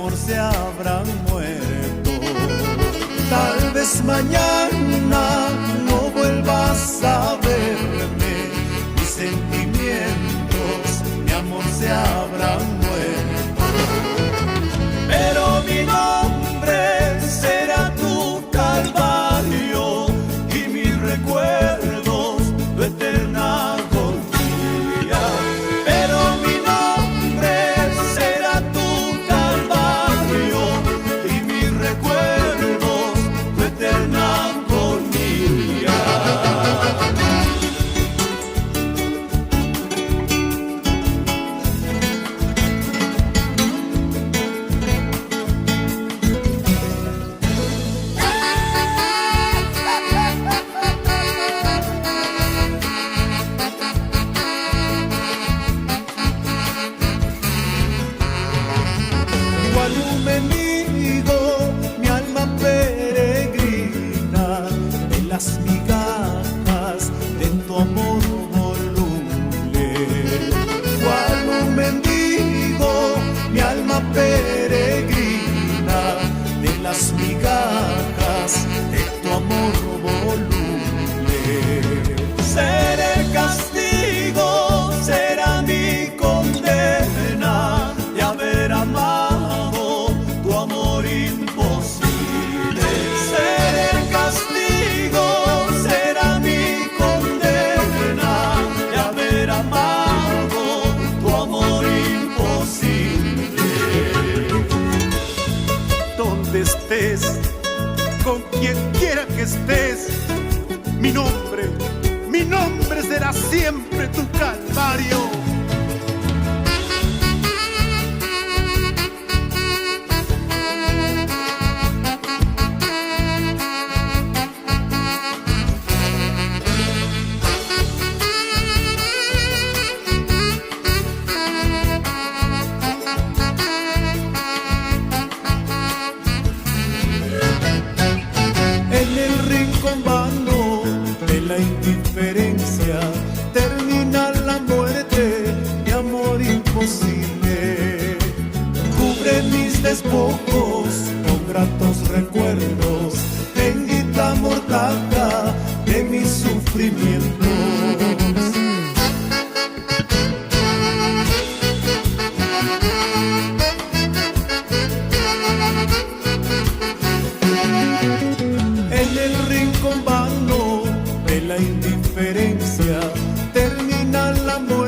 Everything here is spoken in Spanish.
amor se habrán muerto. Tal vez mañana no vuelvas a verme, mis sentimientos, mi amor se habrán muerto. Pero mi nombre será tu calvario y mis recuerdos tu eterna agonía. Pero mi nombre será tu calvario y mis recuerdos tu eterna agonía. Cual un mendigo, mi alma peregrina en las migajas de tu amor voluble. Cual un mendigo, mi alma peregrina de las migajas de tu amor voluble. Será el castigo, será mi condena de haber amado tu amor imposible. Será el castigo, será mi condena de haber amado tu amor imposible. Donde estés, con quien quiera que estés, mi nombre será siempre tu calvario. En el rincón vano de la indiferencia termina la muerte, mi amor imposible. Cubre mis despojos con gratos recuerdos, bendita mortaja de mis sufrimientos. En el rincón vano de la indiferencia termina la muerte.